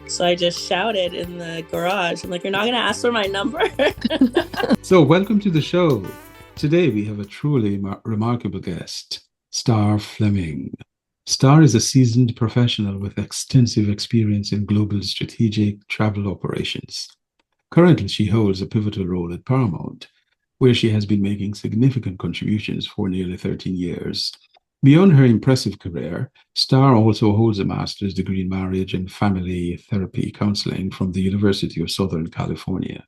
So I just shouted in the garage. I'm like, "You're not going to ask for my number?" So, welcome to the show. Today we have a truly remarkable guest, Star Fleming. Star is a seasoned professional with extensive experience in global strategic travel operations. Currently, she holds a pivotal role at Paramount, where she has been making significant contributions for nearly 13 years. Beyond her impressive career, Star also holds a master's degree in marriage and family therapy counseling from the University of Southern California.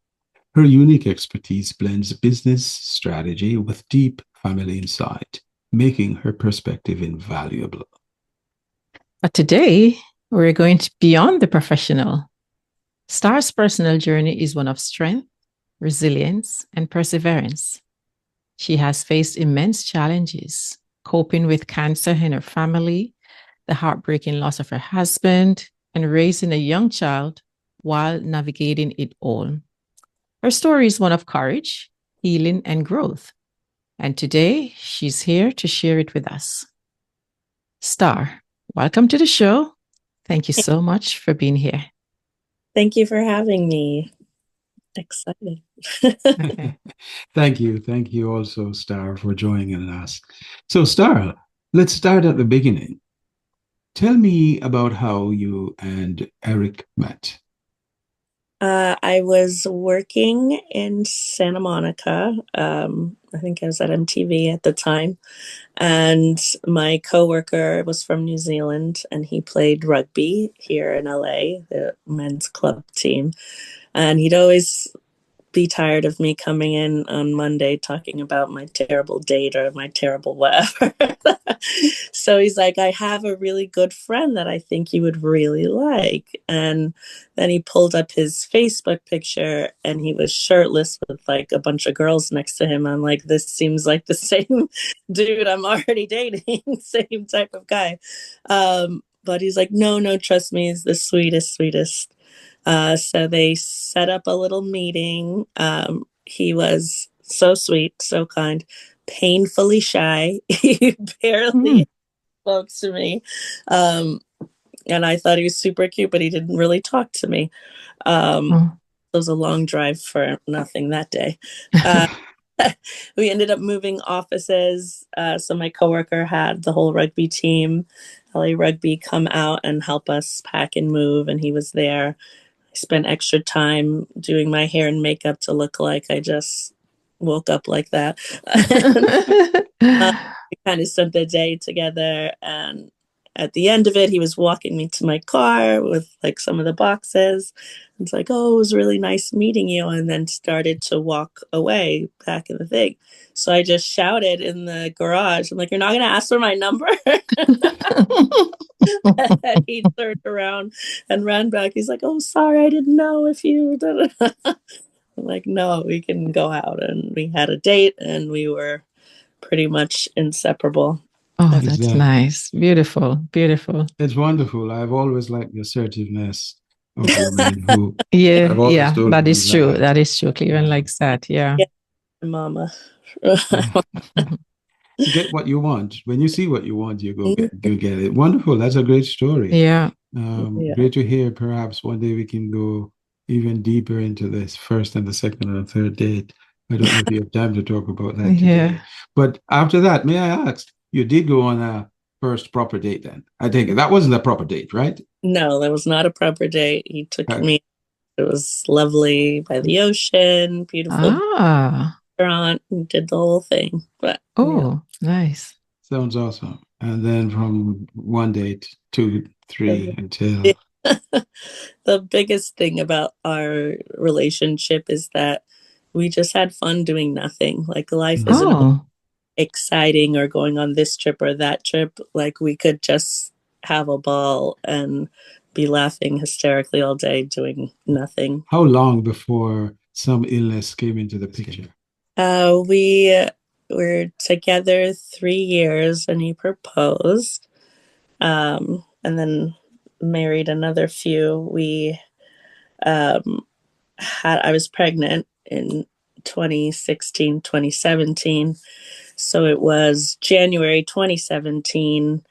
Her unique expertise blends business strategy with deep family insight, making her perspective invaluable. But today, we're going to beyond the professional. Star's personal journey is one of strength, resilience, and perseverance. She has faced immense challenges, coping with cancer in her family, the heartbreaking loss of her husband, and raising a young child while navigating it all. Her story is one of courage, healing, and growth. And today, she's here to share it with us. Star, welcome to the show. Thank you so much for being here. Thank you for having me. Excited. Thank you. Thank you also, Star, for joining us. So, Star, let's start at the beginning. Tell me about how you and Eric met. I was working in Santa Monica. I think I was at MTV at the time. And my coworker was from New Zealand and he played rugby here in LA, the men's club team. And he'd always be tired of me coming in on Monday talking about my terrible date or my terrible whatever. So he's like, I have a really good friend that I think you would really like. And then he pulled up his Facebook picture and he was shirtless with like a bunch of girls next to him. I'm like, this seems like the same dude I'm already dating, same type of guy. But he's like, no, no, trust me, he's the sweetest, sweetest. So they set up a little meeting. He was so sweet, so kind, painfully shy. He Mm. barely spoke to me. Um, and I thought he was super cute, but he didn't really talk to me. Oh. It was a long drive for nothing that day. Uh, we ended up moving offices. So my coworker had the whole rugby team, LA Rugby, come out and help us pack and move, and he was there. I spent extra time doing my hair and makeup to look like I just woke up like that. We kind of spent the day together, and at the end of it, he was walking me to my car with like some of the boxes. It's like, oh, it was really nice meeting you, and then started to walk away back in the thing. So I just shouted in the garage. I'm like, "You're not gonna ask for my number?" And he turned around and ran back. He's like, "Oh, sorry, I didn't know if you." I'm like, "No, we can go out." And we had a date, and we were pretty much inseparable. Oh, Is that's that nice. Beautiful, beautiful. It's wonderful. I've always liked the assertiveness of women who Yeah, I've always yeah, told that women is true. that. That is true. Cleveland Um, likes that. Yeah. Yeah, mama. yeah. You get what you want. When you see what you want, you get it. Wonderful. That's a great story. Yeah. Yeah. Great to hear. Perhaps one day we can go even deeper into this first and the second and third date. I don't know if you have time to talk about that Yeah. today. But after that, may I ask, you did go on a first proper date then? I think that wasn't a proper date, right? No, that was not a proper date. He took Uh, me. It was lovely by the ocean, beautiful Ah. restaurant, and did the whole thing. But yeah. Oh, nice. Sounds awesome. And then from one date, two, three, Yeah. until The biggest thing about our relationship is that we just had fun doing nothing. Like life isn't Mhm. Oh, exciting or going on this trip or that trip. Like we could just have a ball and be laughing hysterically all day doing nothing. How long before some illness came into the picture? We were together 3 years and he proposed. And then married another few. We I was pregnant in 2016, 2017. So it was January 2017.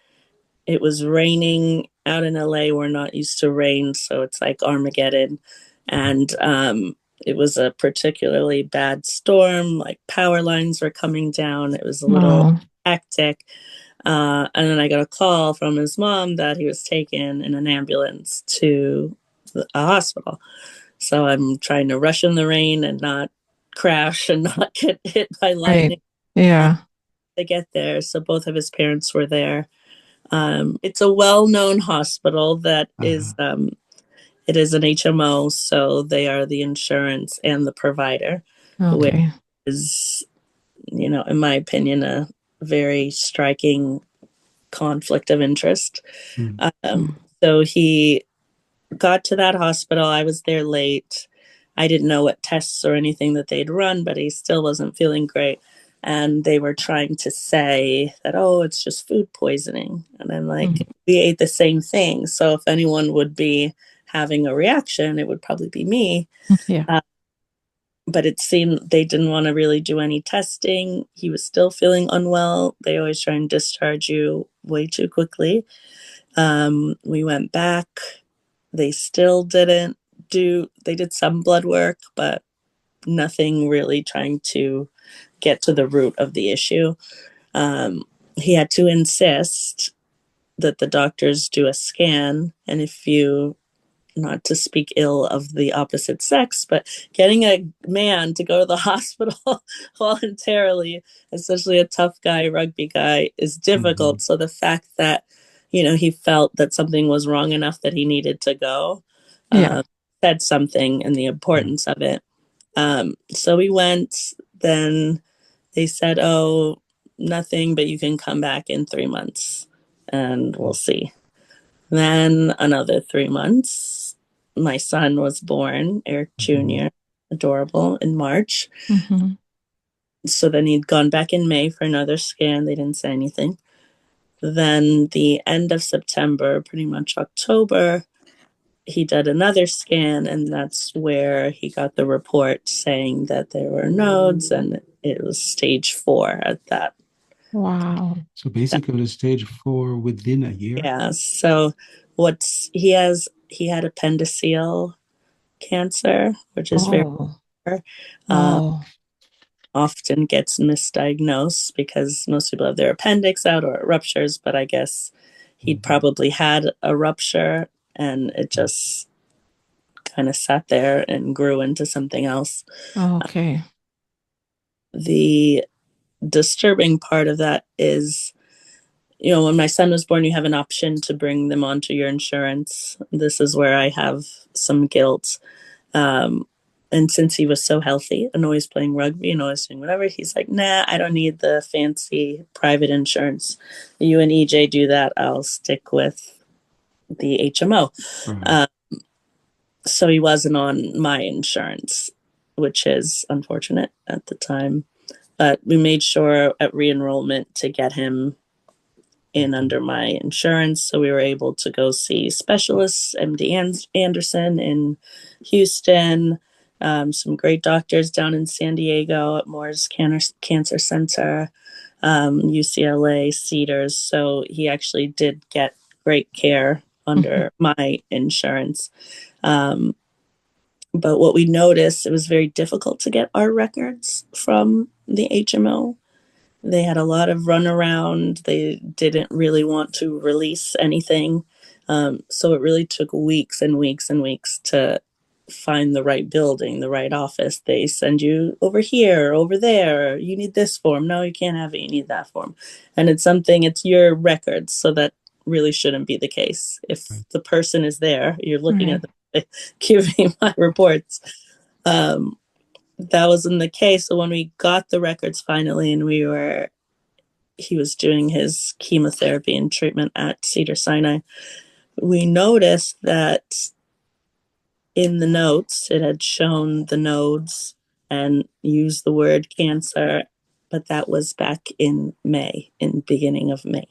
it was raining out in LA. We're not used to rain, so it's like Armageddon. And it was a particularly bad storm, like power lines were coming down. It was a little Wow. hectic. And then I got a call from his mom that he was taken in an ambulance to a hospital. So I'm trying to rush in the rain and not crash and not get hit by Right. lightning uh, Yeah. to get there. So both of his parents were there. It's a well-known hospital that is Uh, it is an HMO, so they are the insurance and the provider, which Okay. is, in my opinion, a very striking conflict of interest. mm, Um, Mm. so he got to that hospital. I was there late. I didn't know what tests or anything that they'd run, but he still wasn't feeling great. And they were trying to say that, oh, it's just food poisoning. And I'm like, Mm. we ate the same thing. So if anyone would be having a reaction, it would probably be me. Yeah. Uh, but it seemed they didn't want to really do any testing. He was still feeling unwell. They always try and discharge you way too quickly. We went back. They still didn't they did some blood work, but nothing really trying to get to the root of the issue. Um, he had to insist that the doctors do a scan. And if you, not to speak ill of the opposite sex, but getting a man to go to the hospital voluntarily, especially a tough guy, rugby guy, is mhm, difficult. So the fact that, he felt that something was wrong enough that he needed to go Yeah. uh, said something and the yeah, importance of it. So we went, then they said, oh, nothing, but you can come back in 3 months and we'll mm, see. Then another 3 months, my son was born, Eric mhm, Jr., adorable, in March. Hmm. So then he'd gone back in May for another scan. They didn't say anything. Then the end of September, pretty much October, he did another scan, and that's where he got the report saying that there were nodes and it was stage 4 at that. Wow. So basically, stage 4 within a year. Yeah. So what's he had appendiceal cancer, which is very Oh. rare. Uh, Oh. Often gets misdiagnosed because most people have their appendix out or it ruptures, but I guess he'd Mhm, probably had a rupture and it just kind of sat there and grew into something else. Okay. The disturbing part of that is, when my son was born, you have an option to bring them onto your insurance. This is where I have some guilt. Um, and since he was so healthy and always playing rugby and always doing whatever, he's like, nah, I don't need the fancy private insurance. You and EJ do that. I'll stick with the HMO. right. Uh, so he wasn't on my insurance, which is unfortunate at the time. But we made sure at re-enrollment to get him in Mhm, under my insurance. So we were able to go see specialists, MD Anderson in Houston, some great doctors down in San Diego at Moore's Cancer Center, UCLA, Cedars. So he actually did get great care Mhm. under my insurance. Um, but what we noticed, it was very difficult to get our records from the HMO. They had a lot of runaround. They didn't really want to release anything. So it really took weeks and weeks and weeks to find the right building, the right office. They send you over here, over there. You need this form. No, you can't have it. You need that form. And it's your records. So that really shouldn't be the case. If right. the person is there, you're looking Right. at them, giving my reports. Um, that wasn't the case. So when we got the records finally and he was doing his chemotherapy and treatment at Cedar Sinai, we noticed that in the notes it had shown the nodes and used the word cancer, but that was back in May, in beginning of May,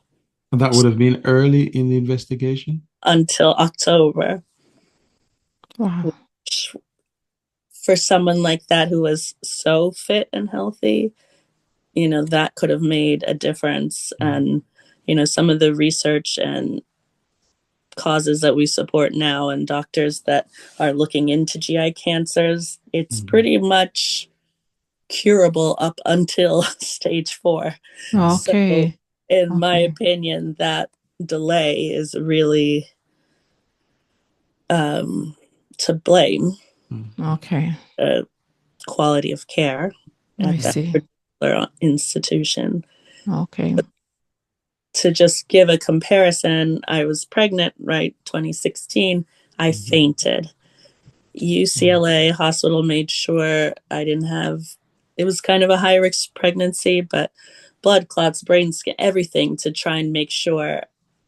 And that would have been early in the investigation. until October, Wow. which for someone like that who was so fit and healthy, that could have made a difference. Mm, And, some of the research and causes that we support now and doctors that are looking into GI cancers, it's pretty much curable up until stage 4. So, Okay. in my Okay. opinion, that delay is really to blame. Okay. Quality of care I at that see. particular institution. Okay. To just give a comparison, I was pregnant, right? 2016. I fainted. UCLA hospital made sure I didn't have, it was kind of a high risk pregnancy, but blood clots, brain scan, everything to try and make sure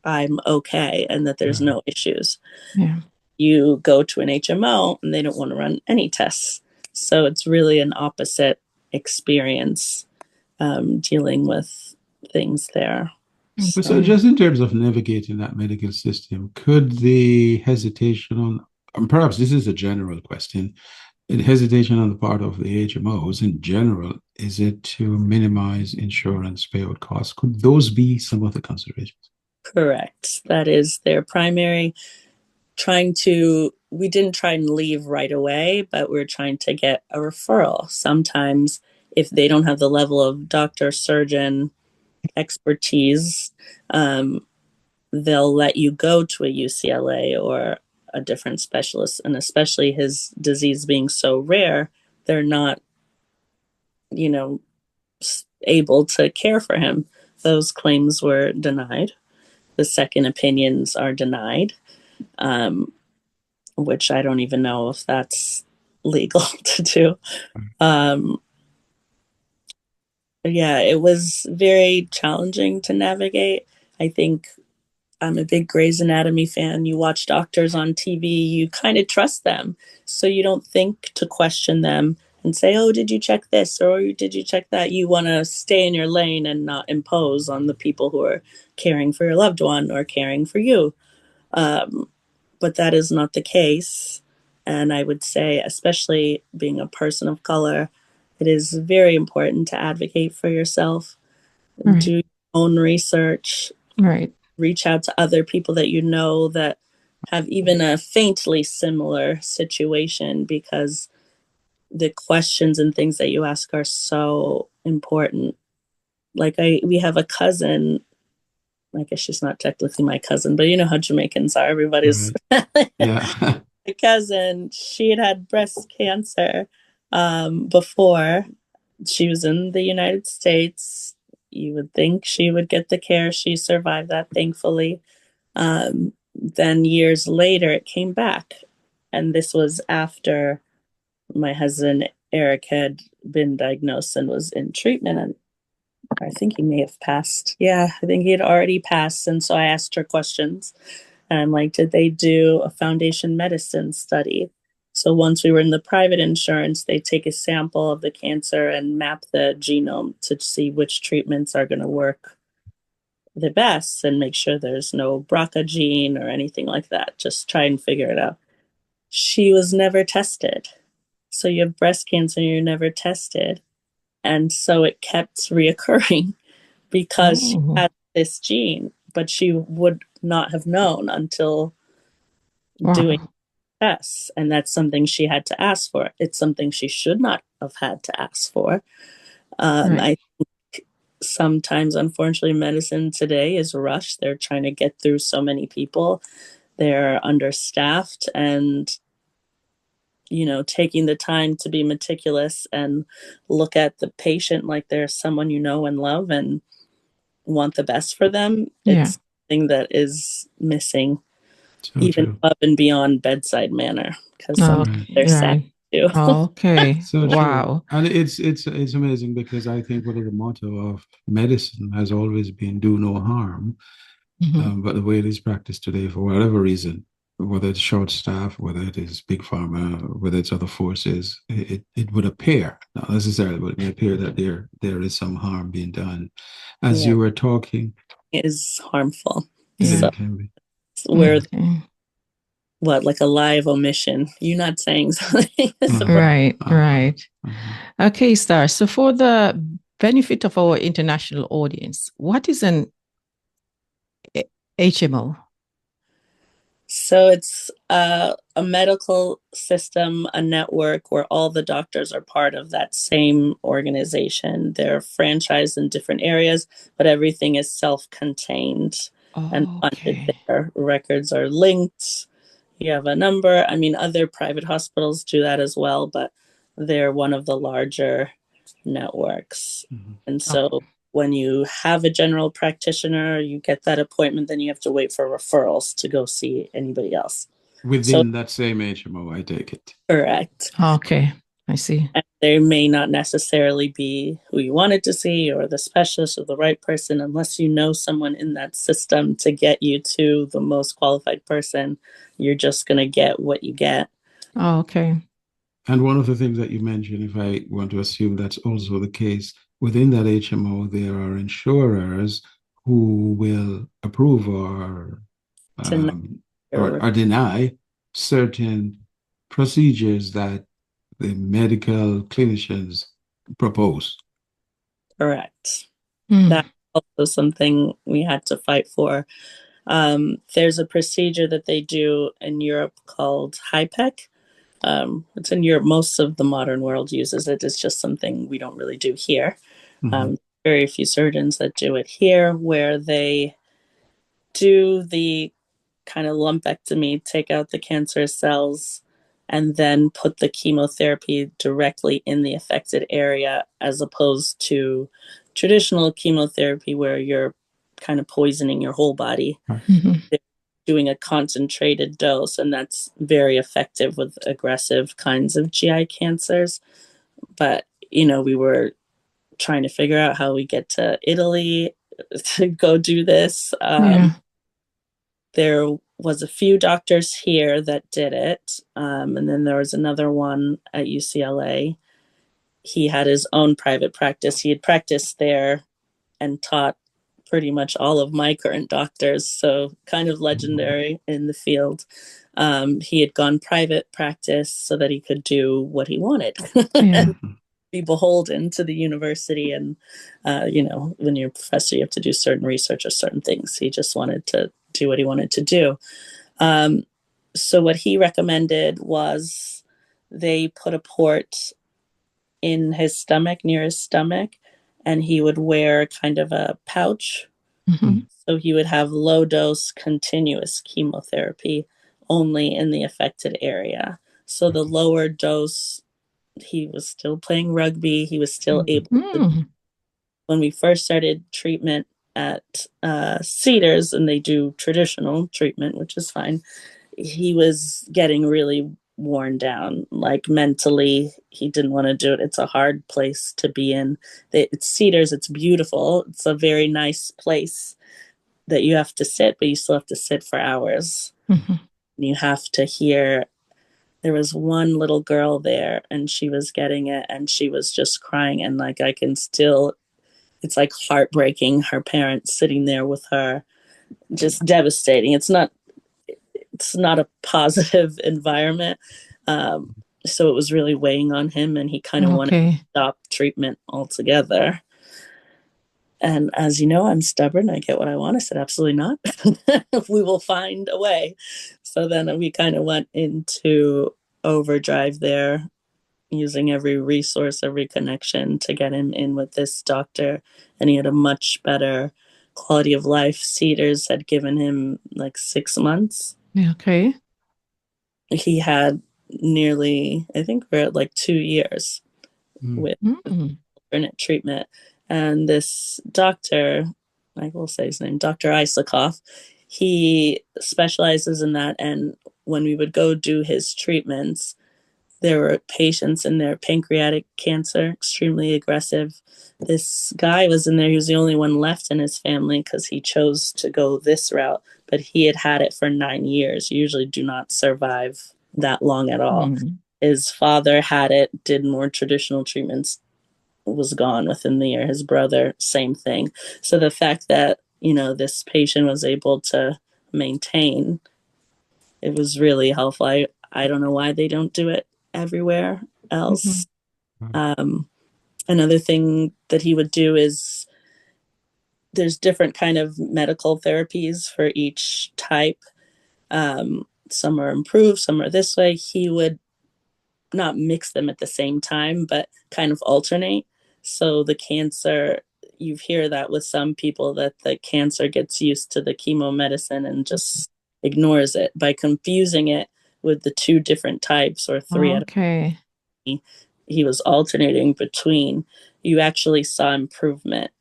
I'm okay and that there's no issues. Yeah. You go to an HMO and they don't want to run any tests. So it's really an opposite experience dealing with things there. But so, Okay. just in terms of navigating that medical system, could the hesitation on, and perhaps this is a general question, the hesitation on the part of the HMOs in general, is it to minimize insurance payout costs? Could those be some of the considerations? Correct. That is their primary we didn't try and leave right away, but we're trying to get a referral. Sometimes if they don't have the level of doctor, surgeon expertise, they'll let you go to a UCLA or a different specialist. And especially his disease being so rare, they're not, you know, able to care for him. Those claims were denied. The second opinions are denied, which I don't even know if that's legal to do. Um, yeah, it was very challenging to navigate. I think I'm a big Grey's Anatomy fan. You watch doctors on TV, you kind of trust them. So you don't think to question them and say, oh, did you check this or did you check that? You want to stay in your lane and not impose on the people who are caring for your loved one or caring for you. But that is not the case. And I would say, especially being a person of color, it is very important to advocate for yourself, Right. do your own research, Right. reach out to other people that you know that have even a faintly similar situation, because the questions and things that you ask are so important. Like we have a cousin. I guess she's not technically my cousin, but you know how Jamaicans are. Everybody's Right. Yeah. my cousin. She had breast cancer before. She was in the United States. You would think she would get the care. She survived that, thankfully. Then years later, it came back. And this was after my husband, Eric, had been diagnosed and was in treatment. And I think he may have passed. Yeah, I think he had already passed. And so I asked her questions. And I'm like, did they do a foundation medicine study? So once we were in the private insurance, they take a sample of the cancer and map the genome to see which treatments are going to work the best and make sure there's no BRCA gene or anything like that. Just try and figure it out. She was never tested. So you have breast cancer, you're never tested. And so it kept reoccurring because she Oh, had this gene, but she would not have known until doing wow. tests. And that's something she had to ask for. It's something she should not have had to ask for. Right. I sometimes, unfortunately, medicine today is rushed. They're trying to get through so many people. They're understaffed and, taking the time to be meticulous and look at the patient like they're someone you know and love and want the best for them. Yeah. It's something that is missing, So even true. above and beyond bedside manner, because Oh, sometimes Right. they're sad right. too. Okay. So true. Wow. And it's amazing because I think one of the motto of medicine has always been do no harm. Mhm. But the way it is practiced today, for whatever reason, whether it's short staff, whether it is big pharma, whether it's other forces, it would appear, not necessarily, but it may appear that there is some harm being done. As Yeah, you were talking, it is harmful. Yeah. So it can be. we're Okay. like a live omission. You're not saying something. Uh-huh, Right. uh-huh, Right. uh-huh. Okay, Star. So, for the benefit of our international audience, what is an HMO? So it's a medical system, a network where all the doctors are part of that same organization. They're franchised in different areas, but everything is self-contained and funded Okay. there. Records are linked. You have a number. I mean, other private hospitals do that as well, but they're one of the larger networks. Mhm. And Okay. so when you have a general practitioner, you get that appointment, then you have to wait for referrals to go see anybody else. So, Within that same HMO, I take it. correct. Okay. I see. And they may not necessarily be who you wanted to see or the specialist or the right person unless you know someone in that system to get you to the most qualified person. You're just going to get what you get. Okay. And one of the things that you mentioned, if I want to assume that's also the case, within that HMO, there are insurers who will approve To um, know or deny certain procedures that the medical clinicians propose. correct. Mm. That's also something we had to fight for. There's a procedure that they do in Europe called HIPEC. It's in Europe. Most of the modern world uses it. It's just something we don't really do here. Mhm. Very few surgeons that do it here, where they do the kind of lumpectomy, take out the cancerous cells, and then put the chemotherapy directly in the affected area, as opposed to traditional chemotherapy where you're kind of poisoning your whole body. Right. Mhm. They're doing a concentrated dose, and that's very effective with aggressive kinds of GI cancers. But, we were trying to figure out how we get to Italy to go do this. Yeah. There was a few doctors here that did it, and then there was another one at UCLA. He had his own private practice. He had practiced there and taught pretty much all of my current doctors, so kind of legendary in the field. He had gone private practice so that he could do what he wanted Yeah. and be beholden to the university. And, when you're a professor, you have to do certain research or certain things. He just wanted to do what he wanted to do. Um, so what he recommended was they put a port in his stomach, near his stomach, and he would wear kind of a pouch. Mhm. So he would have low dose continuous chemotherapy only in the affected area. So the lower dose, he was still playing rugby. He was still able to, Mm. when we first started treatment at Cedars, and they do traditional treatment, which is fine, he was getting really worn down, like mentally. He didn't want to do it. It's a hard place to be in. It's Cedars. It's beautiful. It's a very nice place that you have to sit, but you still have to sit for hours. Mhm. You have to hear. There was one little girl there, and she was getting it, and she was just crying. And like, I can still, it's like heartbreaking. Her parents sitting there with her, just devastating. It's not a positive environment. Um, so it was really weighing on him, and he kind of wanted to Okay. stop treatment altogether. And as you know, I'm stubborn. I get what I want. I said, absolutely not. We will find a way. So then we kind of went into overdrive there, using every resource, every connection to get him in with this doctor. And he had a much better quality of life. Cedars had given him like 6 months. Yeah. Okay. He had nearly, I think we're at like 2 years Mm. with Mm. alternate treatment. And this doctor, I will say his name, Dr. Isakoff, he specializes in that. And when we would go do his treatments, there were patients in there, pancreatic cancer, extremely aggressive. This guy was in there. He was the only one left in his family because he chose to go this route, but he had had it for 9 years. You usually do not survive that long at all. Mm. His father had it, did more traditional treatments, was gone within the year. His brother, same thing. So the fact that, this patient was able to maintain, it was really helpful. I don't know why they don't do it everywhere Mhm. else. Um, Another thing that he would do is there's different kind of medical therapies for each type. Some are improved, some are this way. He would not mix them at the same time, but kind of alternate. So the cancer, you hear that with some people that the cancer gets used to the chemo medicine and just ignores it. By confusing it with the two different types or three out of Okay. he was alternating between, you actually saw improvement.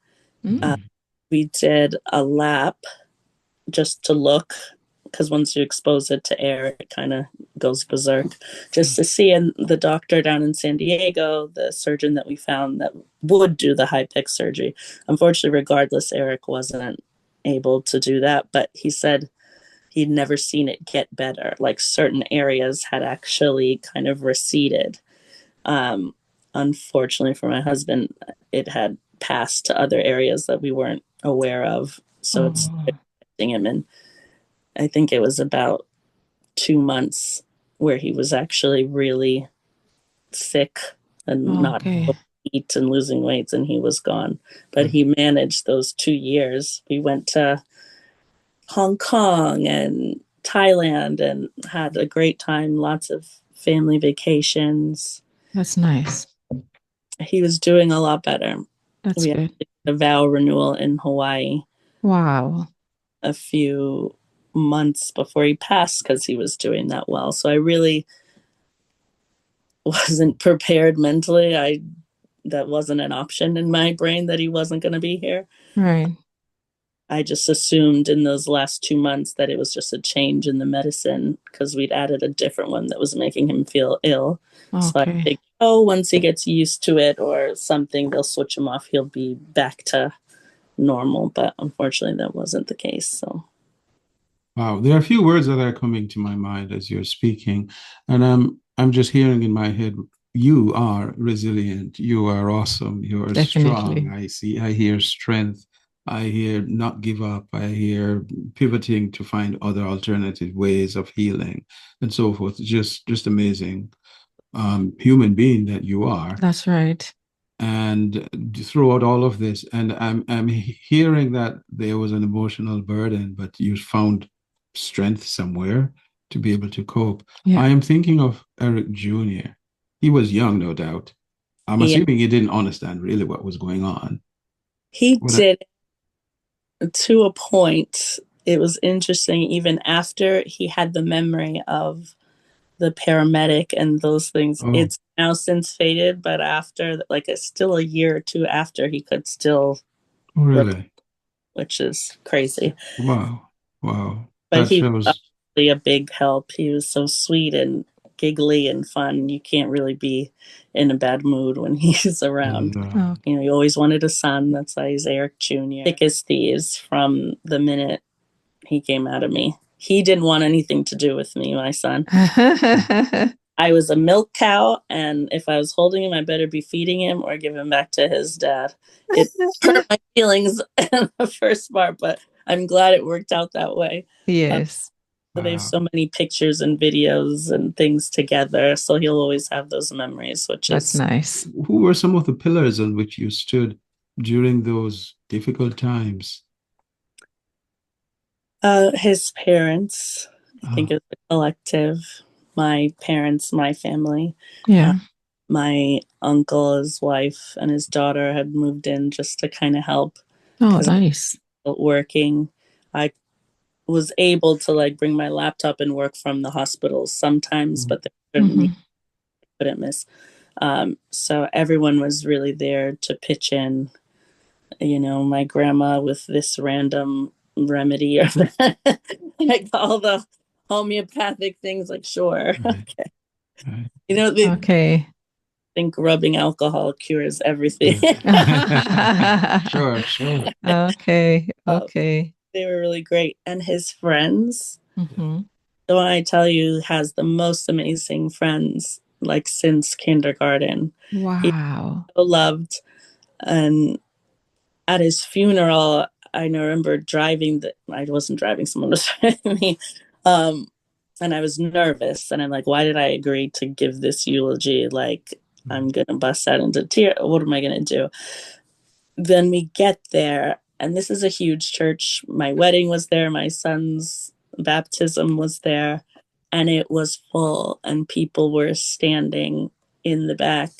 Uh, Mm. we did a lap just to look, because once you expose it to air, it kind of goes berserk. Just to see, and the doctor down in San Diego, the surgeon that we found that would do the HIPEC surgery, unfortunately, regardless, Eric wasn't able to do that, but he said he'd never seen it get better. Like certain areas had actually kind of receded. Um, Unfortunately for my husband, it had passed to other areas that we weren't aware of. So it's Oh, affecting him. And I think it was about 2 months where he was actually really sick and not okay. able to eat and losing weight, and he was gone. But he managed those 2 years. We went to Hong Kong and Thailand and had a great time, lots of family vacations. That's nice. He was doing a lot better. That's We had good. a vow renewal in Hawaii Wow. a few months before he passed because he was doing that well. So I really wasn't prepared mentally. I That wasn't an option in my brain that he wasn't going to be here. Right. I just assumed in those last 2 months that it was just a change in the medicine because we'd added a different one that was making him feel ill. So I Okay. think, oh, once he gets used to it or something, they'll switch him off. He'll be back to normal. But unfortunately, that wasn't the case. So, Wow, there are a few words that are coming to my mind as you're speaking, and I'm just hearing in my head, you are resilient, you are awesome, you are strong. Definitely. I hear strength, I hear not give up, I hear pivoting to find other alternative ways of healing and so forth. Just amazing human being that you are. That's right. And throughout all of this, and I'm hearing that there was an emotional burden, but you found strength somewhere to be able to cope. Yeah. I am thinking of Eric Jr. He was young, no doubt. I'm yeah, assuming he didn't understand really what was going on. he What did to a point. It was interesting, even after he had the memory of the paramedic and those things. oh, It's now since faded, but after, like, it's still a year or two after, he could still oh, rep, really? which is crazy. Wow. Wow. But That he was shows. obviously a big help. He was so sweet and giggly and fun. You can't really be in a bad mood when he's around. Oh, You know, he always wanted a son. That's why he's Eric Jr. Thick as thieves from the minute he came out of me. He didn't want anything to do with me, my son. I was a milk cow, and if I was holding him, I better be feeding him or give him back to his dad. It hurt my feelings in the first part, but I'm glad it worked out that way. yes. So they have Wow. so many pictures and videos and things together, so he'll always have those memories, which That's is nice. Who were some of the pillars on which you stood during those difficult times? his parents. I think Oh, it's a collective. My parents, my family. Uh, Yeah. my uncle, his wife, and his daughter had moved in just to kind of help Oh, because nice. I was working. I was able to like bring my laptop and work from the hospital sometimes, but there were certain Hmm. meetings I couldn't miss. So everyone was really there to pitch in. You know, my grandma with this random remedy or like all the homeopathic things. Like, sure, right, right. you know, they Okay. think rubbing alcohol cures everything. Sure, sure. Okay. uh, Okay. they were really great, and his friends. Hmm. The one I tell you has the most amazing friends, like since kindergarten. He's Wow. so loved. And at his funeral, I remember driving. I wasn't driving; someone was driving me. Um, and I was nervous, and I'm like, "Why did I agree to give this eulogy? Like, I'm gonna bust out into tears. What am I gonna do?" Then we get there, And this is a huge church. My wedding was there, my son's baptism was there, and it was full, and people were standing in the back.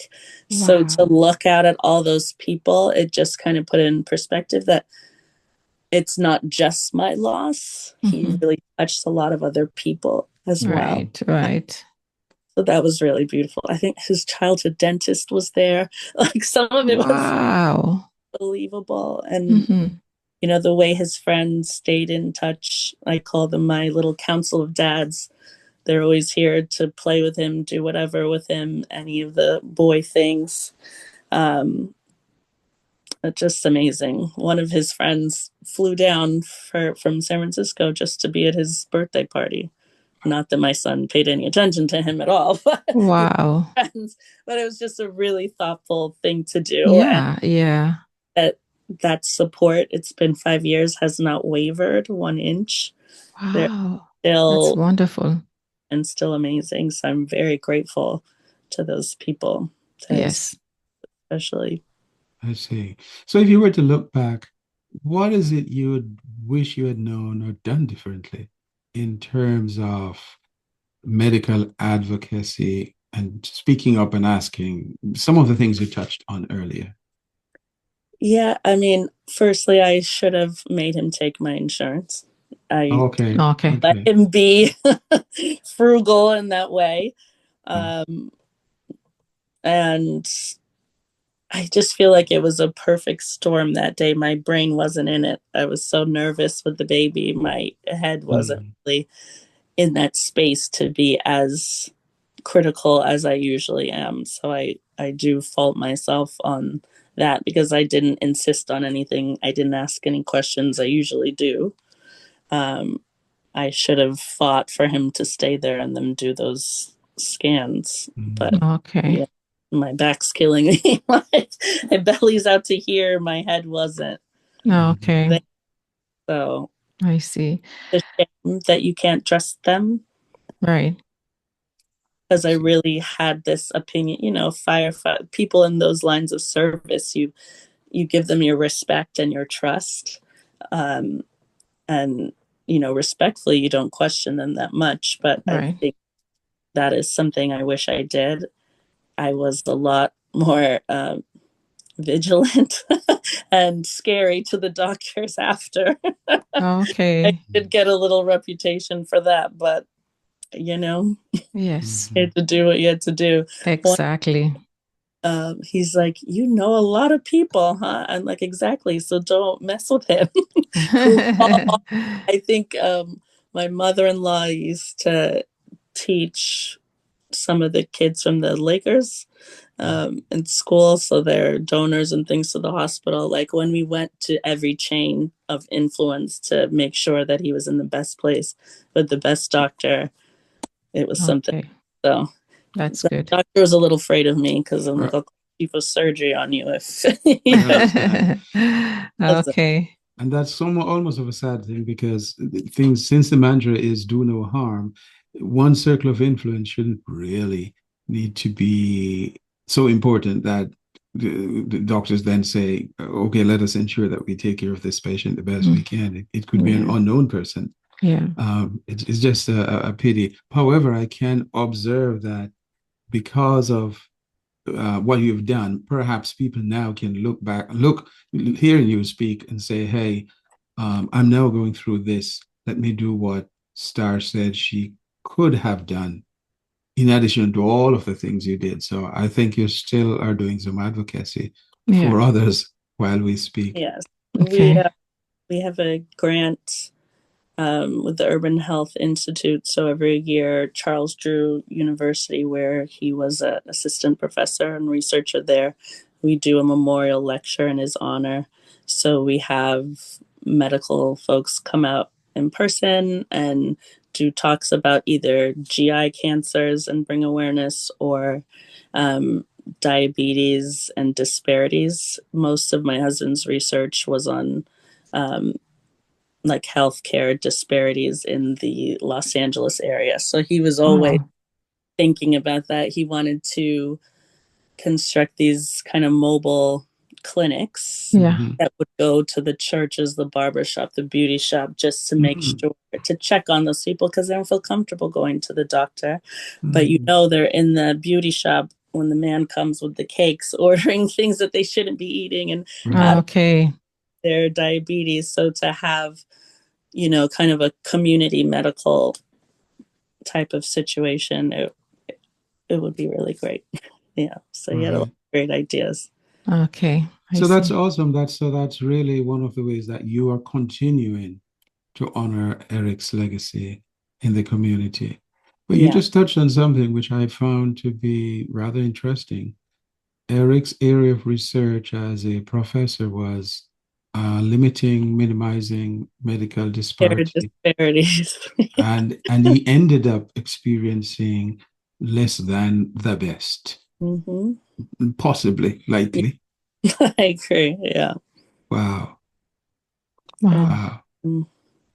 So to Wow. look out at all those people, it just kind of put in perspective that it's not just my loss. He Hmm. really touched a lot of other people as well. Right, right. So that was really beautiful. I think his childhood dentist was there. Like some of it was Wow. believable. And, Hmm. the way his friends stayed in touch, I call them my little council of dads. They're always here to play with him, do whatever with him, any of the boy things. Um, it's just amazing. One of his friends flew down from San Francisco just to be at his birthday party. Not that my son paid any attention to him at all, but Wow. friends. But it was just a really thoughtful thing to do, and Yeah, yeah. that that support. It's been 5 years, has not wavered 1 inch. They're Wow. That's still wonderful. and still amazing. So I'm very grateful to those people, to his Yes. especially. I see. So if you were to look back, what is it you would wish you had known or done differently in terms of medical advocacy and speaking up and asking some of the things you touched on earlier? Yeah, I mean, firstly, I should have made him take my insurance. I Okay, Okay. let okay. him be frugal in that way. Yeah. Um, and I just feel like it was a perfect storm that day. My brain wasn't in it. I was so nervous with the baby. My head wasn't Mm, really in that space to be as critical as I usually am. So I do fault myself on that because I didn't insist on anything. I didn't ask any questions I usually do. Um, I should have fought for him to stay there and then do those scans. But mm, Okay. yeah, my back's killing me. My belly's out to here. My head wasn't. mm, Okay. So I see. the shame that you can't trust them Right. because I really had this opinion, firefight people in those lines of service, you give them your respect and your trust. Um, and respectfully, you don't question them that much. But I Right. think that is something I wish I did. I was a lot more vigilant and scary to the doctors after. I Okay. did get a little reputation for that, but you know, Yes. you mhm, had to do what you had to do. One, Exactly. he's like, you know, a lot of people, huh? I'm like, exactly. So don't mess with him. Who? I think my mother-in-law used to teach some of the kids from the Lakers in school. So they're donors and things to the hospital. Like when we went to every chain of influence to make sure that he was in the best place with the best doctor, it was something. Okay. So That's the good. doctor was a little afraid of me because I'm like, right. I'll keep a surgery on you if I he understand. doesn't. Okay. And that's somewhat almost of a sad thing because things, since the mantra is do no harm, one circle of influence shouldn't really need to be so important that the doctors then say, okay, let us ensure that we take care of this patient the best we Mm. can. It could be an Yeah. unknown person. Yeah. It's just a pity. However, I can observe that because of what you've done, perhaps people now can look back, hearing you speak and say, hey, I'm now going through this. Let me do what Star said she could have done in addition to all of the things you did. So I think you still are doing some advocacy Yeah. for others while we speak. Yes, Okay. we have a grant with the Urban Health Institute. So every year, Charles Drew University, where he was an assistant professor and researcher there, we do a memorial lecture in his honor. So we have medical folks come out in person and do talks about either GI cancers and bring awareness or um, diabetes and disparities. Most of my husband's research was on um, like healthcare disparities in the Los Angeles area. So he was always Oh. thinking about that. He wanted to construct these kind of mobile clinics Yeah. Mm-hmm. that would go to the churches, the barber shop, the beauty shop, just to make Mm-hmm. sure to check on those people because they don't feel comfortable going to the doctor. But you Mm-hmm. know, they're in the beauty shop when the man comes with the cakes, ordering things that they shouldn't be eating and add Right. Okay. their diabetes. So to have, kind of a community medical type of situation, it would be really great. Yeah. So you had a lot Right. of great ideas. Okay. I So that's see. awesome. That's really one of the ways that you are continuing to honor Eric's legacy in the community. But you Yeah. just touched on something which I found to be rather interesting. Eric's area of research as a professor was limiting, minimizing medical There are disparity, disparities. and he ended up experiencing less than the best, Hmm. possibly, Yeah, likely. I agree. Yeah. Wow, Wow. wow. Mm.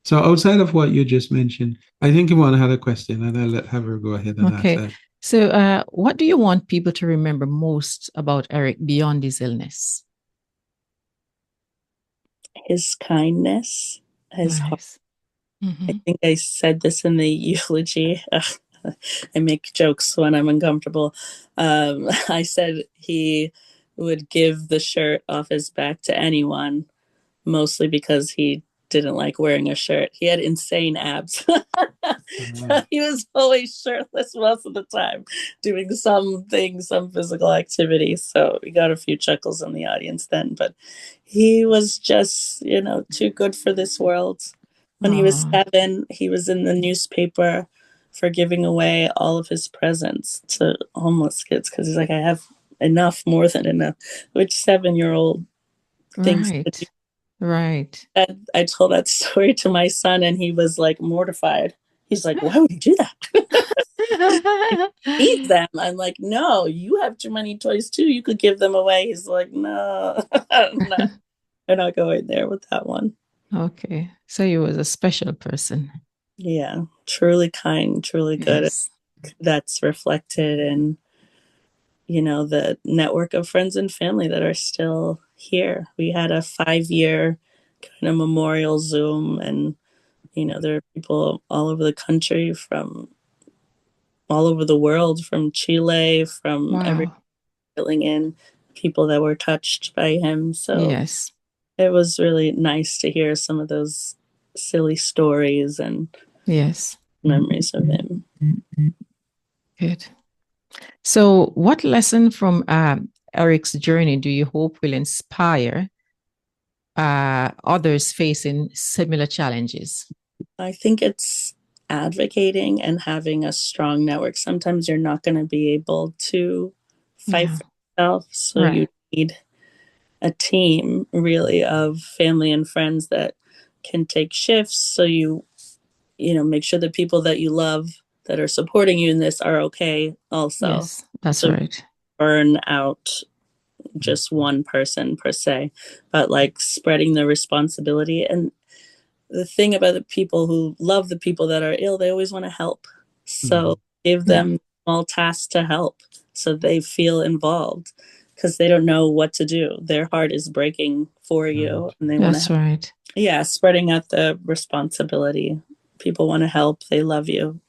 So outside of what you just mentioned, I think Yvonne had a question, and I'll have her go ahead and ask Okay. that. So, what do you want people to remember most about Eric beyond his illness? His kindness, his heart. Nice. I Mm-hmm. think I said this in the eulogy. I make jokes when I'm uncomfortable. I said he would give the shirt off his back to anyone, mostly because he didn't like wearing a shirt. He had insane abs. So Uh, he was always shirtless most of the time, doing something, some physical activity. So we got a few chuckles in the audience then, but he was just, too good for this world. When he was Oh, 7, he was in the newspaper for giving away all of his presents to homeless kids because he's like, I have enough, more than enough, which 7-year-old thinks to do. right. Right. I told that story to my son, and he was like mortified. He's like, "Why would you do that? He needs them." I'm like, "No, you have too many toys too. You could give them away." He's like, "No, no, they're not going there with that one." Okay. So he was a special person. Yeah, truly kind, truly good. Yes. That's reflected in, the network of friends and family that are still here. We had a 5-year kind of memorial Zoom, and there are people all over the country, from all over the world, from Chile, from every Wow. filling in people that were touched by him. So Yes. it was really nice to hear some of those silly stories and Yes. memories of him. Good. So, what lesson from Eric's journey do you hope will inspire others facing similar challenges? I think it's advocating and having a strong network. Sometimes you're not going to be able to fight Yeah. for yourself, so Right. you need a team really of family and friends that can take shifts, so make sure the people that you love that are supporting you in this are okay also. Yes, that's So right. burn out just one person per se, but like spreading the responsibility. And the thing about the people who love the people that are ill, they always want to help. So mhm. give Yeah, them small tasks to help so they feel involved, because they don't know what to do. Their heart is breaking for you Right. and they want to that's help. right. Yeah, spreading out the responsibility. People want to help, they love you,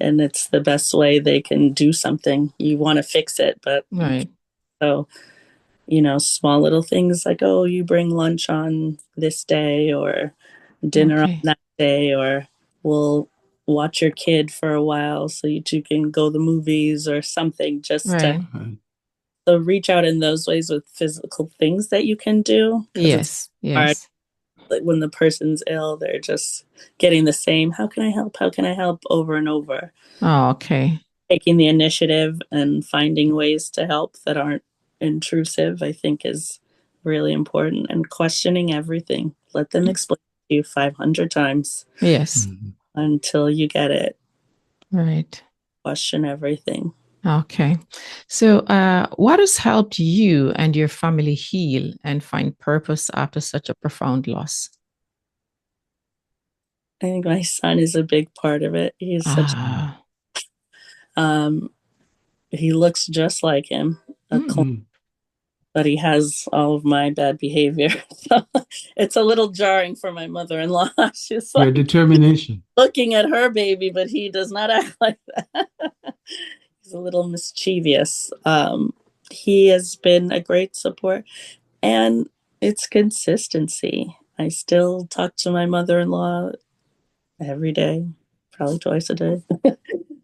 and it's the best way they can do something. You want to fix it, but you can't. Right. So, small little things like, oh, you bring lunch on this day, or dinner on Okay. that day, or we'll watch your kid for a while so you two can go to the movies or something, just to Right. Right. so reach out in those ways with physical things that you can do, because it's Yes. hard. Yes. Like when the person's ill, they're just getting the same, how can I help? How can I help? Over and over. Oh, okay. Taking the initiative and finding ways to help that aren't intrusive, I think, is really important. And questioning everything. Let them explain to you 500 times Yes. Mhm. until you get it. Right. Question everything. Okay. So, what has helped you and your family heal and find purpose after such a profound loss? I think my son is a big part of it. He's such, Ah, um, he looks just like him, a clone. Mhm. but he has all of my bad behavior. So it's a little jarring for my mother-in-law. She's Your like determination. looking at her baby, but he does not act like that. He's a little mischievous. He has been a great support, and it's consistency. I still talk to my mother-in-law every day, probably twice a day.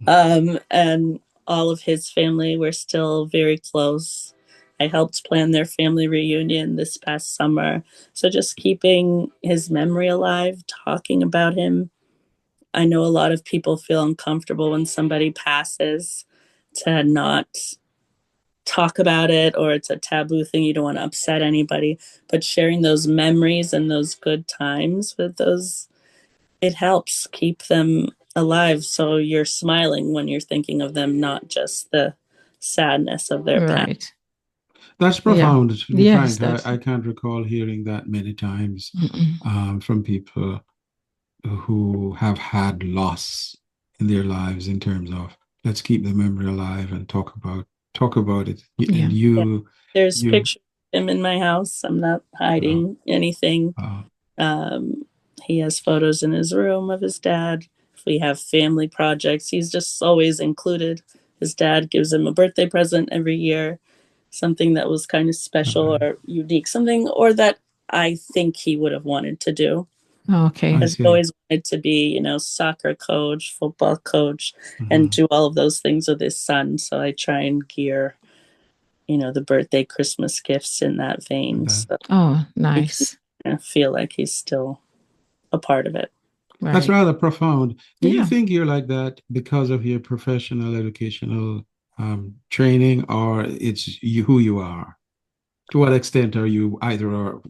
And all of his family, we're still very close. I helped plan their family reunion this past summer. So just keeping his memory alive, talking about him. I know a lot of people feel uncomfortable when somebody passes to not talk about it, or it's a taboo thing. You don't want to upset anybody, but sharing those memories and those good times with those, it helps keep them alive. So you're smiling when you're thinking of them, not just the sadness of their past. Right. That's Yeah. profound, to be Yes, frank. that's I can't recall hearing that many times mm-mm. from people who have had loss in their lives in terms of let's keep the memory alive and talk about it. And Yeah. Yeah. There's you pictures of him in my house. I'm not uh, hiding anything. uh, Um, he has photos in his room of his dad. If we have family projects, he's just always included. His dad gives him a birthday present every year, something that was kind of special okay. or unique, something or that I think he would have wanted to do. I Okay. Because he see. always wanted to be, soccer coach, football coach, and Mhm. do all of those things with his son. So I try and gear, the birthday, Christmas gifts in that vein. That, So Oh, he can nice. feel like he's still a part of it. that's Right. rather profound. Do you Yeah. think you're like that because of your professional educational training, or it's you who you are? To what extent are you either or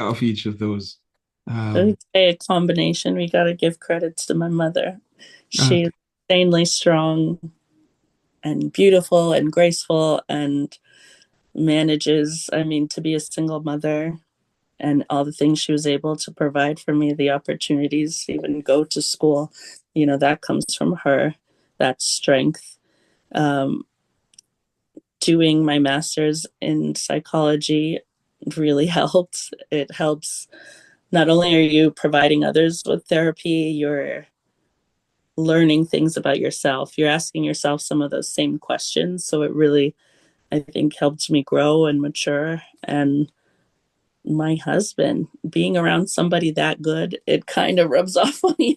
of each of those? I Um, would say a combination. We got to give credit to my mother. She's okay. insanely strong and beautiful and graceful and manages, I mean, to be a single mother and all the things she was able to provide for me, the opportunities to even go to school, that comes from her, that strength. Um, Doing my master's in psychology really helped. It helps. Not only are you providing others with therapy, you're learning things about yourself. You're asking yourself some of those same questions. So it really, I think, helped me grow and mature. And my husband, being around somebody that good, it kind of rubs off on you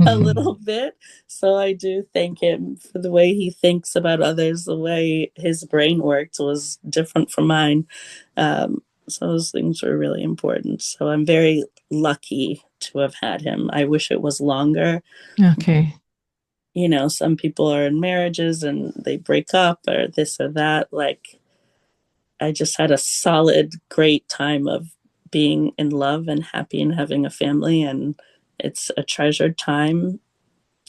a little bit. So I do thank him for the way he thinks about others. The way his brain worked was different from mine. So those things were really important. So I'm very lucky to have had him. I wish it was longer. Okay. Some people are in marriages and they break up or this or that. Like, I just had a solid, great time of being in love and happy and having a family. And it's a treasured time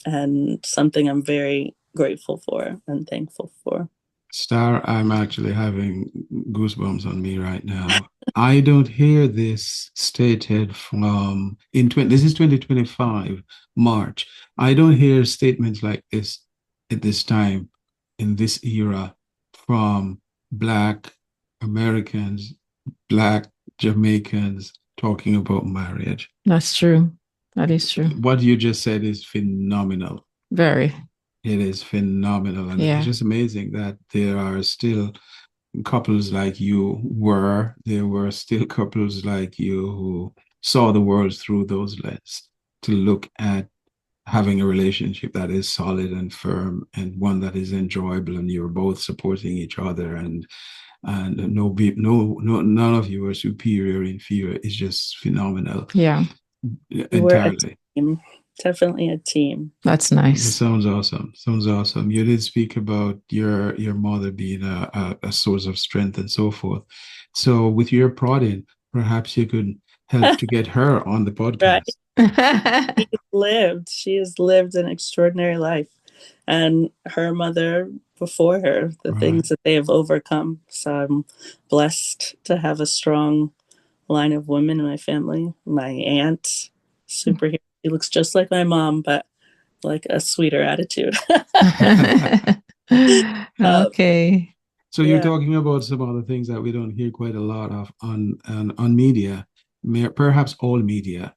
and something I'm very grateful for and thankful for. Star, I'm actually having goosebumps on me right now. I don't hear this stated from this is 2025 March. I don't hear statements like this at this time in this era from Black Americans, Black Jamaicans talking about marriage. That's true. That is true. What you just said is phenomenal. Very. It is phenomenal. And it's Yeah. just amazing that there are still couples like you there were still couples like you who saw the world through those lenses to look at having a relationship that is solid and firm and one that is enjoyable and you're both supporting each other and no none of you are superior inferior. It's just phenomenal Yeah. We're a entirely. team, definitely a team. That's That nice. sounds awesome. Sounds awesome. You did speak about your mother being a source of strength and so forth. So with your prodding, perhaps you could help to get her on the Right. podcast. She has lived an extraordinary life. And her mother before her, the All right. things that they have overcome. So I'm blessed to have a strong line of women in my family. My aunt, superhero. She looks just like my mom, but like a sweeter attitude. um, Okay. So you're Yeah. talking about some other things that we don't hear quite a lot of on media, perhaps all media,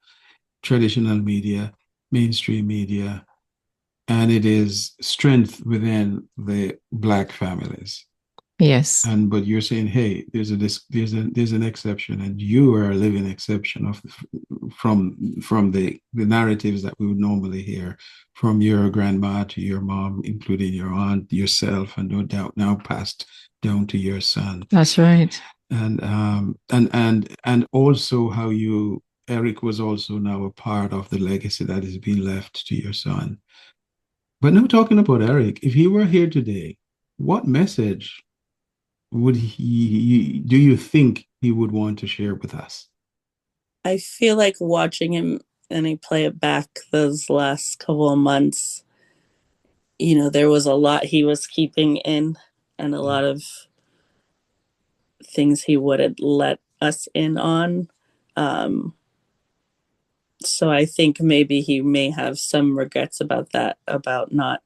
traditional media, mainstream media, and it is strength within the Black families. Yes. And but you're saying, hey, there's an exception, and you are a living exception of from the narratives that we would normally hear from your grandma to your mom, including your aunt, yourself, and no doubt now passed down to your son. That's right. And also how you Eric was also now a part of the legacy that is being left to your son. But now talking about Eric, if he were here today, what message would do you think he would want to share with us? I feel like watching him and he play it back those last couple of months, there was a lot he was keeping in and a lot of things he wouldn't let us in on. Um, so I think maybe he may have some regrets about that, about not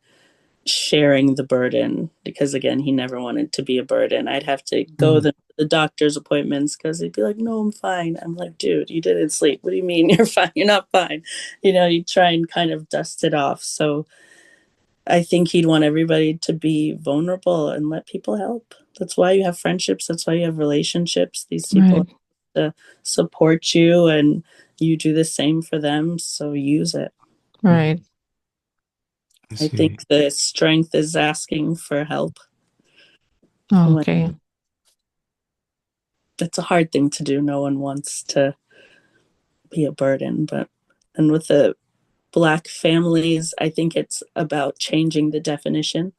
sharing the burden, because again, he never wanted to be a burden. I'd have to go Mm, to the doctor's appointments because he'd be like, no, I'm fine. I'm like, dude, you didn't sleep. What do you mean you're fine? You're not fine. You try and kind of dust it off. So I think he'd want everybody to be vulnerable and let people help. That's why you have friendships. That's why you have relationships. These people Right. to support you and you do the same for them. So use it. mm, Right. I I think see. the strength is asking for help when Okay. it's a hard thing to do. No one wants to be a burden, but and with the Black families, I think it's about changing the definition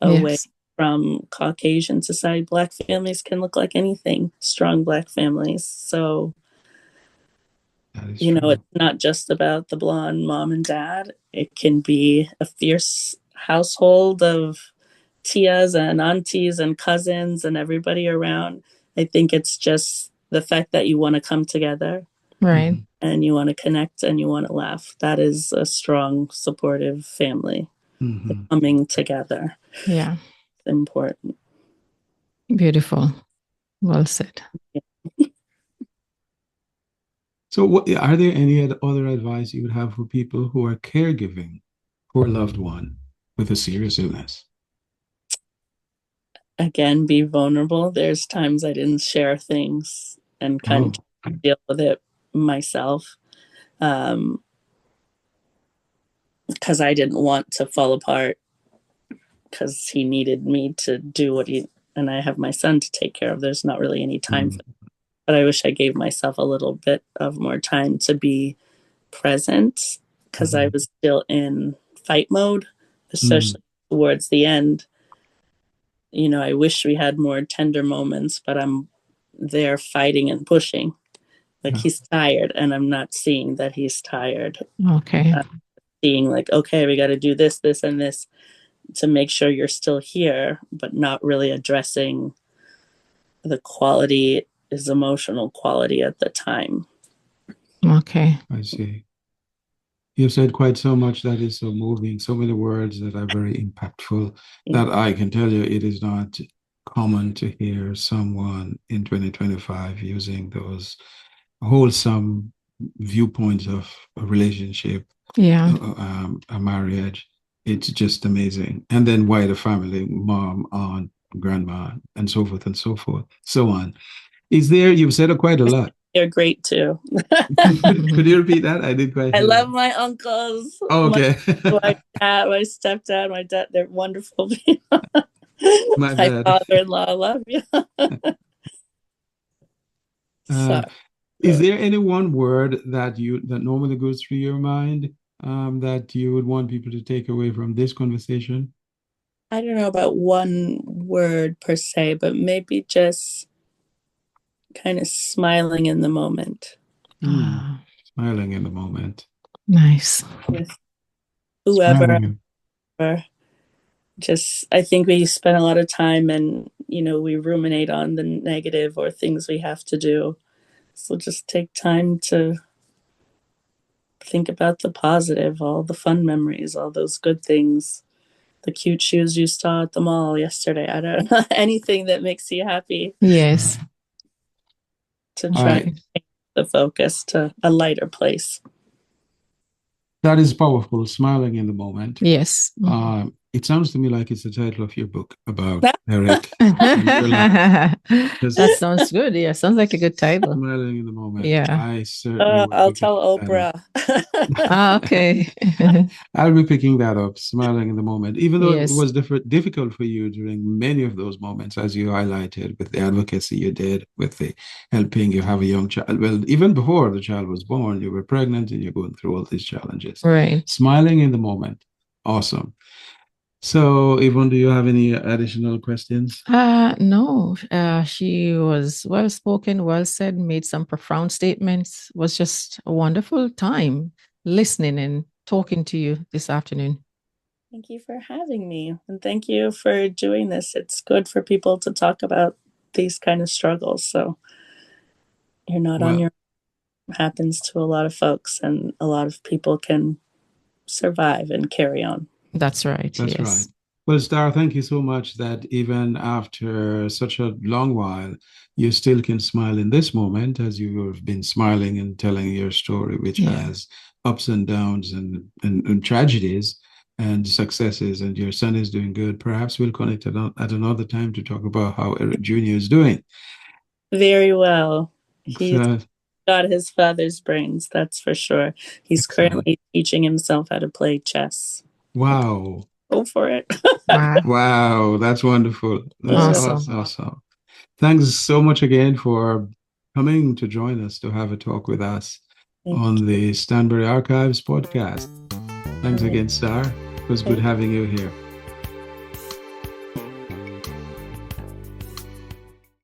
away Yes. from Caucasian society. Black families can look like anything, strong Black families. So, That is true. it's not just about the blonde mom and dad. It can be a fierce household of tias and aunties and cousins and everybody around. I think it's just the fact that you want to come together Right. Mhm, and you want to connect and you want to laugh. That is a strong, supportive family. The mhm. coming together Yeah. is important. Beautiful. Well said. So, are there any other advice you would have for people who are caregiving for a loved one with a serious illness? Again, be vulnerable. There's times I didn't share things and kind of Oh, deal with it myself, um, because I didn't want to fall apart because he needed me to do what he, and I have my son to take care of. There's not really any time mm, for, but I wish I gave myself a little bit of more time to be present because I mhm, was still in fight mode, mm, especially towards the end. I wish we had more tender moments, but I'm there fighting and pushing. Like yeah, he's tired, and I'm not seeing that he's tired. Okay. I'm seeing like, okay, we got to do this, this, and this to make sure you're still here, but not really addressing the quality, his emotional quality at the time. Okay. I see. You've said quite so much that is so moving, so many words that are very impactful that I can tell you it is not common to hear someone in 2025 using those wholesome viewpoints of a relationship, Yeah. a marriage. It's just amazing. And then wider family, mom, aunt, grandma, and so forth and so forth, so on. Is there, you've said quite a lot. You're great too. Could you repeat that? I didn't quite I hear that. love my uncles, Oh, okay. my dad, my stepdad, my dad. They're wonderful people. My My bad. father-in-law, I love you. Uh, So is there any one word that normally goes through your mind that you would want people to take away from this conversation? I don't know about one word per se, but maybe just kind of smiling in the moment Hmm. Ah, Smiling in the moment. nice. with whoever. Smiling. Just, I think we spend a lot of time and, we ruminate on the negative or things we have to do. So just take time to think about the positive, all the fun memories, all those good things the cute shoes you saw at the mall yesterday. I don't know, anything that makes you happy Yes. to All try right. and change the focus to a lighter place. That is powerful, smiling in the moment. Yes. It sounds to me like it's the title of your book about Eric and your life. That sounds good. Yeah, sounds like a good title. Smiling in the moment. Yeah. I certainly will I'll be tell picking that up. Oprah. Okay. I'll be picking that up, smiling in the moment, even though it Yes. was difficult for you during many of those moments, as you highlighted with the advocacy you did, with the helping you have a young child. Well, even before the child was born, you were pregnant and you're going through all these challenges. Right. Smiling in the moment. Awesome. So, Yvonne, do you have any additional questions? No. She was well spoken, well said, made some profound statements. Was just a wonderful time listening and talking to you this afternoon. Thank you for having me, and thank you for doing this. It's good for people to talk about these kind of struggles, so you're not on your own. It happens to a lot of folks, and a lot of people can survive and carry on. That's right. That's Yes. right. Well, Star, thank you so much that even after such a long while, you still can smile in this moment as you have been smiling and telling your story, which has ups and downs and tragedies and successes, and your son is doing good. Perhaps we'll connect at another time to talk about how Eric Jr. is doing. Very well. He's So, got his father's brains, that's for sure. He's excellent. currently teaching himself how to play chess. Wow. Go for it. Wow. Wow, that's wonderful. That's Awesome. awesome. Thanks so much again for coming to join us to have a talk with us on the Stanbury Archives podcast. Thanks again, Star. It was good having you here.